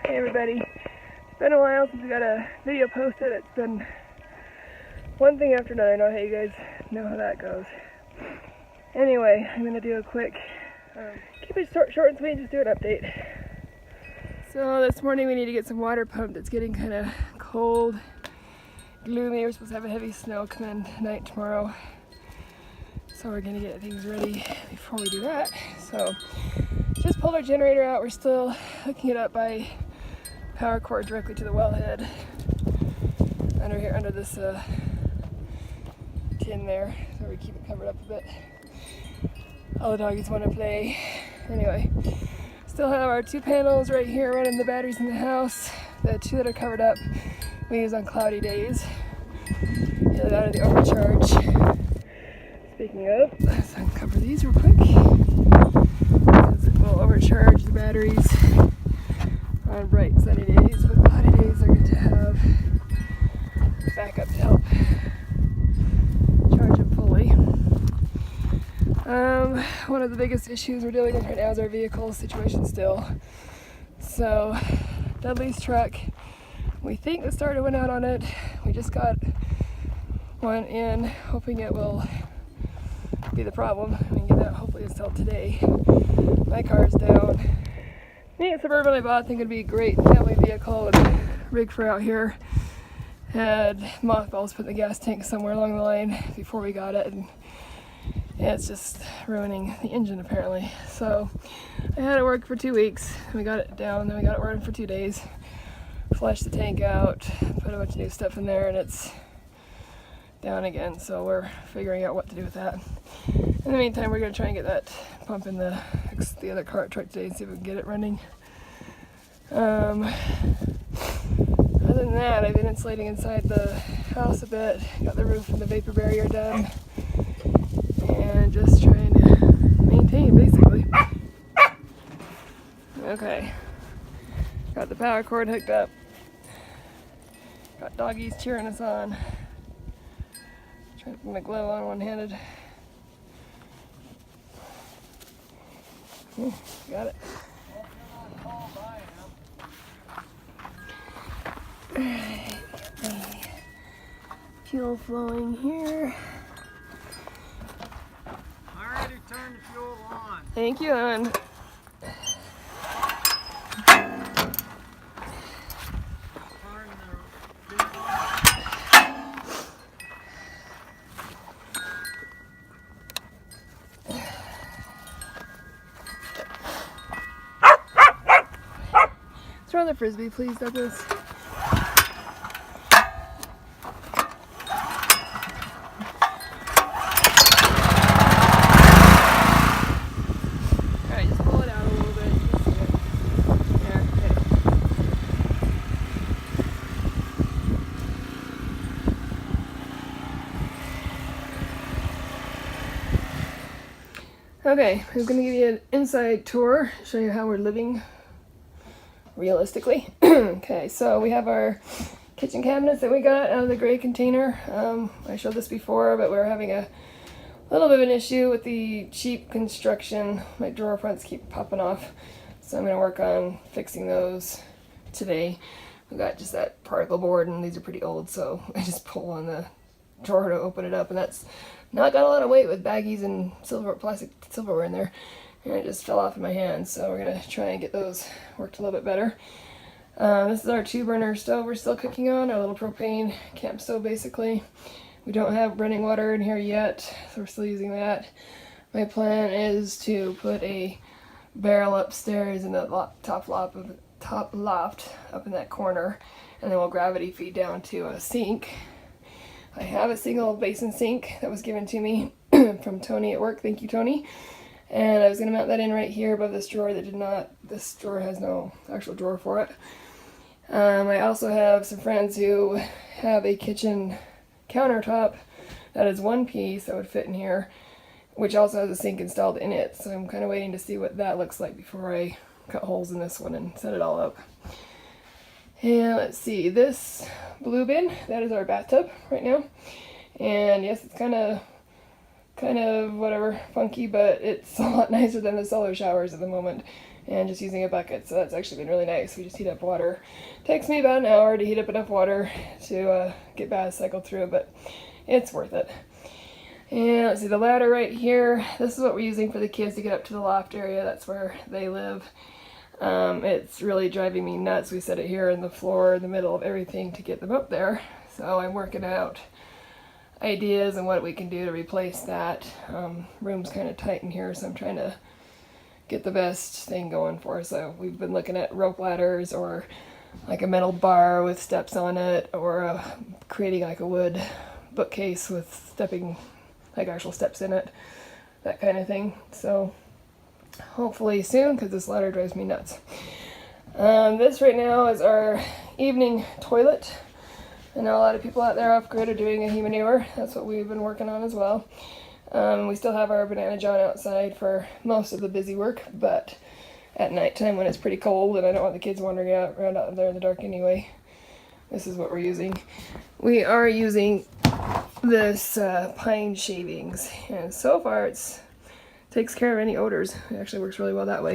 Hey everybody, it's been a while since we got a video posted. It's been one thing after another. I know how you guys know how that goes. Anyway, I'm going to do a quick, keep it short and sweet and just do an update. So this morning we need to get some water pumped. It's getting kind of cold, gloomy. We're supposed to have a heavy snow come in tonight, tomorrow. So we're going to get things ready before we do that. So just pulled our generator out. We're still hooking it up by power cord directly to the wellhead under here, under this tin there, so we keep it covered up a bit. All the doggies want to play. Anyway, still have our 2 panels right here running the batteries in the house. The 2 that are covered up we use on cloudy days. The other out of the overcharge. Speaking of, let's uncover these real quick. It will overcharge the batteries on bright sunny days, but cloudy days are good to have backup to help charge them fully. One of the biggest issues we're dealing with right now is our vehicle situation still. So Dudley's truck, we think the starter went out on it. We just got one in, hoping it will be the problem. We can get that hopefully installed today. My car's down. Neat Suburban I bought, I think it'd be a great family vehicle and rig for out here. Had mothballs put in the gas tank somewhere along the line before we got it, and it's just ruining the engine apparently. So I had it work for 2 weeks, and we got it down, then we got it running for 2 days. Flushed the tank out, put a bunch of new stuff in there, and it's down again, so we're figuring out what to do with that. In the meantime, we're going to try and get that pump in the other cart truck today and see if we can get it running. Other than that, I've been insulating inside the house a bit, got the roof and the vapor barrier done, and just trying to maintain basically. Okay, got the power cord hooked up, got doggies cheering us on. Trying to put my glove on one-handed. Got it. Alright, fuel flowing here. Already turned the fuel on. Thank you, hon. Throw the frisbee, please, Douglas. Alright, just pull it out a little bit. You can see it. There, okay, I'm going to give you an inside tour, show you how we're living realistically. Okay, so we have our kitchen cabinets that we got out of the gray container. I showed this before, but we're having a little bit of an issue with the cheap construction. My drawer fronts keep popping off, so I'm going to work on fixing those today. We got just that particle board, and these are pretty old, so I just pull on the drawer to open it up, and that's not got a lot of weight with baggies and plastic silverware in there. And it just fell off in my hand, so we're going to try and get those worked a little bit better. This is our 2-burner stove we're still cooking on, our little propane camp stove basically. We don't have running water in here yet, so we're still using that. My plan is to put a barrel upstairs in the top loft up in that corner, and then we'll gravity feed down to a sink. I have a single basin sink that was given to me from Tony at work. Thank you, Tony. And I was going to mount that in right here above this drawer that did not, this drawer has no actual drawer for it. I also have some friends who have a kitchen countertop that is one piece that would fit in here, which also has a sink installed in it. So I'm kind of waiting to see what that looks like before I cut holes in this one and set it all up. And let's see, this blue bin, that is our bathtub right now. And yes, it's kind of kind of whatever, funky, but it's a lot nicer than the solar showers at the moment. And just using a bucket, so that's actually been really nice. We just heat up water. Takes me about an hour to heat up enough water to get baths cycled through, but it's worth it. And let's see, the ladder right here, this is what we're using for the kids to get up to the loft area. That's where they live. It's really driving me nuts. We set it here in the floor in the middle of everything to get them up there. So I'm working out ideas and what we can do to replace that. Room's kind of tight in here, so I'm trying to get the best thing going for us. So we've been looking at rope ladders or like a metal bar with steps on it, or creating like a wood bookcase with stepping, like actual steps in it, that kind of thing. So hopefully soon, because this ladder drives me nuts. This right now is our evening toilet. I know a lot of people out there off grid are doing a humanure. That's what we've been working on as well. We still have our Banana John outside for most of the busy work, but at nighttime when it's pretty cold and I don't want the kids wandering around out there in the dark anyway, this is what we're using. We are using this pine shavings, and so far it takes care of any odors. It actually works really well that way.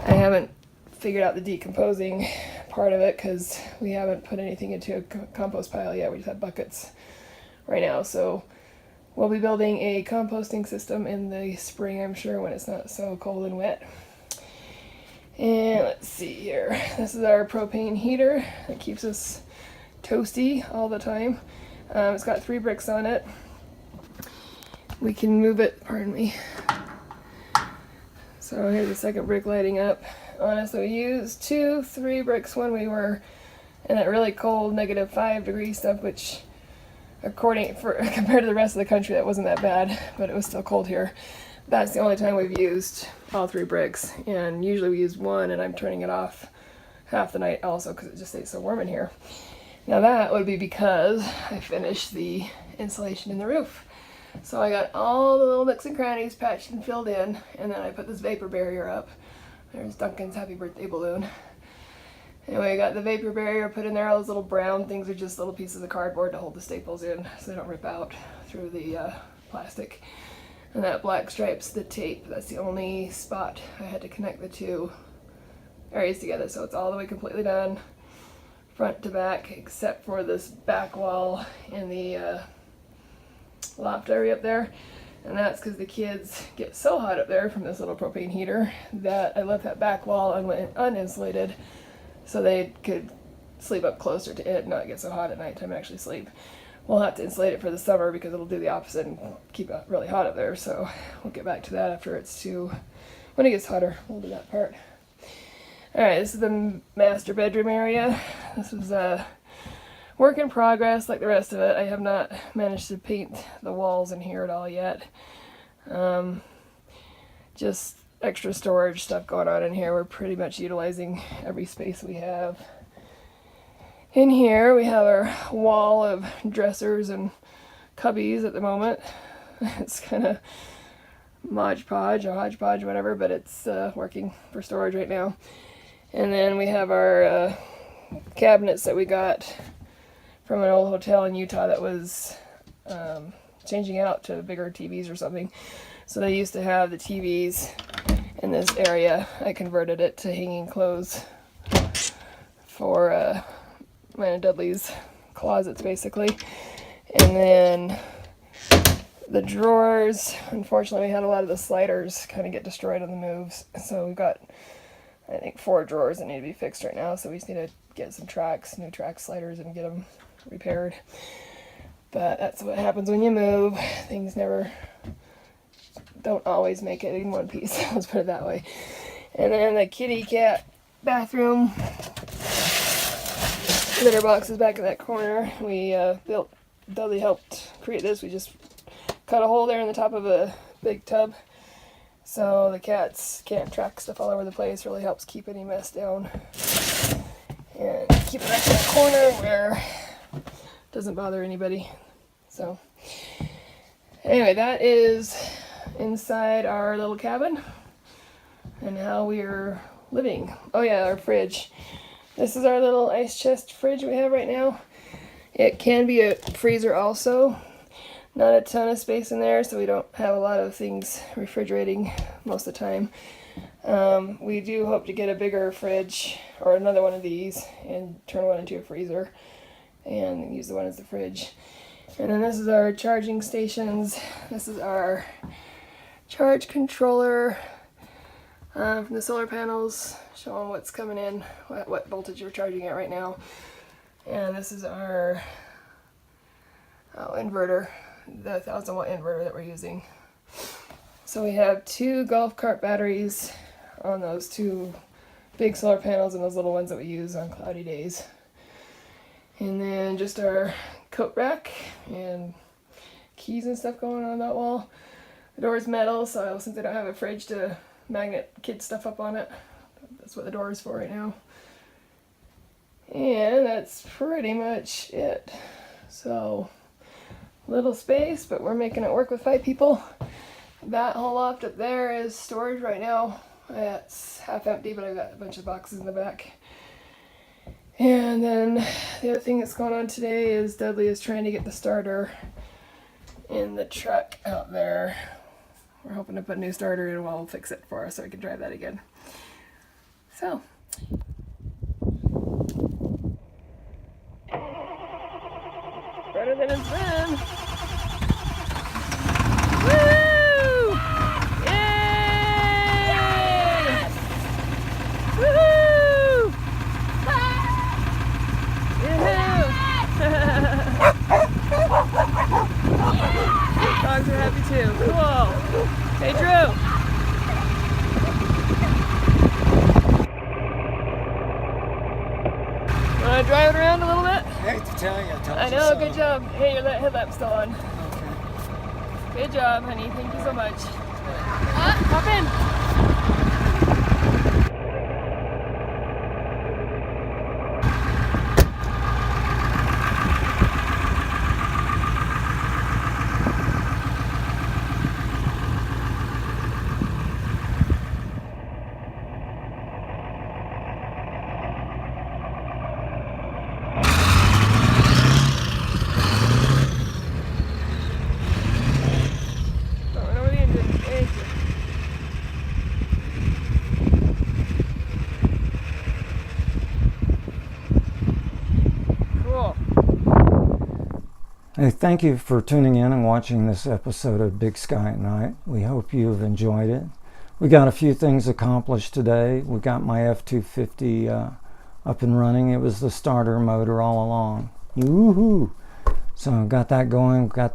I haven't figured out the decomposing part of it because we haven't put anything into a compost pile yet. We just have buckets right now, so we'll be building a composting system in the spring, I'm sure, when it's not so cold and wet. And let's see here. This is our propane heater that keeps us toasty all the time. It's got 3 bricks on it. We can move it, pardon me. So here's the second brick lighting up on us. So we used 3 bricks when we were in that really cold -5 degree stuff, which compared to the rest of the country, that wasn't that bad, but it was still cold here. That's the only time we've used all 3 bricks, and usually we use 1, and I'm turning it off half the night also because it just stays so warm in here. Now that would be because I finished the insulation in the roof. So I got all the little nooks and crannies patched and filled in, and then I put this vapor barrier up. There's Duncan's happy birthday balloon. Anyway, I got the vapor barrier put in there. All those little brown things are just little pieces of cardboard to hold the staples in so they don't rip out through the plastic. And that black stripe's the tape. That's the only spot I had to connect the 2 areas together. So it's all the way completely done, front to back, except for this back wall in the loft area up there. And that's because the kids get so hot up there from this little propane heater that I left that back wall uninsulated so they could sleep up closer to it and not get so hot at nighttime and actually sleep. We'll have to insulate it for the summer because it'll do the opposite and keep it really hot up there. So we'll get back to that after when it gets hotter. We'll do that part. Alright, this is the master bedroom area. This is a work in progress like the rest of it. I have not managed to paint the walls in here at all yet. Just extra storage stuff going on in here. We're pretty much utilizing every space we have. In here we have our wall of dressers and cubbies at the moment. It's kind of hodgepodge, whatever, but it's working for storage right now. And then we have our cabinets that we got from an old hotel in Utah that was changing out to bigger TVs or something. So they used to have the TVs in this area. I converted it to hanging clothes for mine and Dudley's closets, basically. And then the drawers, unfortunately, we had a lot of the sliders kind of get destroyed on the moves. So we've got, I think, 4 drawers that need to be fixed right now. So we just need to get some new track sliders and get them repaired. But that's what happens when you move. Things don't always make it in one piece. Let's put it that way. And then the kitty cat bathroom litter box is back in that corner. We Dudley helped create this. We just cut a hole there in the top of a big tub so the cats can't track stuff all over the place. Really helps keep any mess down and keep it back in that corner where it doesn't bother anybody. So anyway, that is inside our little cabin and how we're living. Oh yeah, our fridge. This is our little ice chest fridge we have right now. It can be a freezer also. not a ton of space in there, so we don't have a lot of things refrigerating most of the time. We do hope to get a bigger fridge or another one of these and turn one into a freezer and use the one as the fridge. And then this is our charging stations. This is our charge controller from the solar panels, showing what's coming in, what voltage we're charging at right now. And this is our inverter, the 1000-watt inverter that we're using. So we have 2 golf cart batteries on those 2 big solar panels and those little ones that we use on cloudy days. And then just our coat rack and keys and stuff going on that wall. The door is metal, so since I don't have a fridge to magnet kid stuff up on it, that's what the door is for right now. And that's pretty much it. So, little space, but we're making it work with 5 people. That whole loft up there is storage right now. It's half empty, but I've got a bunch of boxes in the back. And then the other thing that's going on today is Dudley is trying to get the starter in the truck out there. We're hoping to put a new starter in while we'll fix it for us so we can drive that again. So. Better than it's been. Woo! Yay! Woohoo! Dogs are happy too. Cool. Hey, Drew. Want to drive it around a little bit? I hate to tell you, I know, good job. Hey, your headlamp's still on. Okay. Good job, honey. Thank you so much. Hop in. Hey, thank you for tuning in and watching this episode of Big Sky at Night. We hope you've enjoyed it. We got a few things accomplished today. We got my F-250 up and running. It was the starter motor all along. Woohoo! So got that going. Got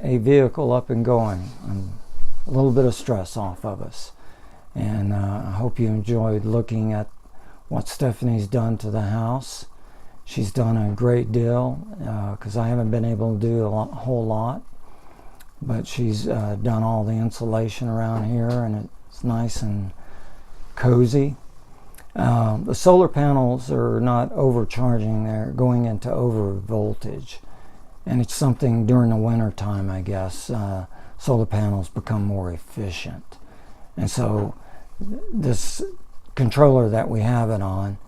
a vehicle up and going. And a little bit of stress off of us. And I hope you enjoyed looking at what Stephanie's done to the house. She's done a great deal because I haven't been able to do a whole lot, but she's done all the insulation around here and it's nice and cozy. The solar panels are not overcharging, they're going into over voltage, and it's something during the winter time, I guess. Solar panels become more efficient, and so this controller that we have it on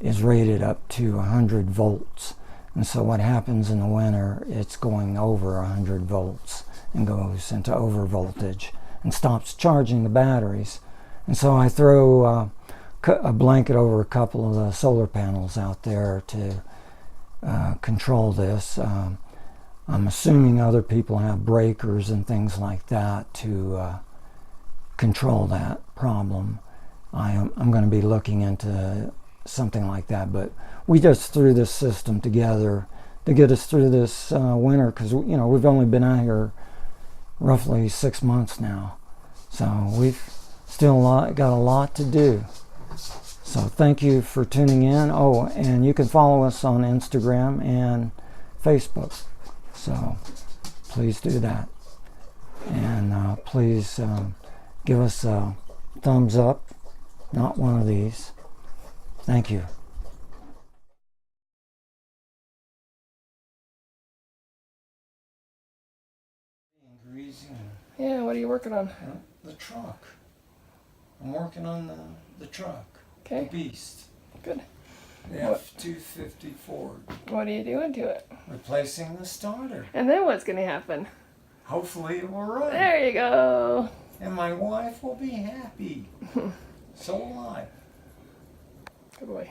is rated up to 100 volts, and so what happens in the winter, it's going over 100 volts and goes into over voltage and stops charging the batteries. And so I throw a blanket over a couple of the solar panels out there to control this. I'm assuming other people have breakers and things like that to control that problem. I'm going to be looking into something like that, but we just threw this system together to get us through this winter, because we've only been out here roughly 6 months now, so we've still got a lot to do. So thank you for tuning in. Oh, and you can follow us on Instagram and Facebook, so please do that, and please give us a thumbs up, not one of these. Thank you. Yeah, what are you working on? The truck. I'm working on the truck. Okay. The beast. Good. The F-250 Ford. What are you doing to it? Replacing the starter. And then what's going to happen? Hopefully it will run. There you go. And my wife will be happy. So will I. Good boy.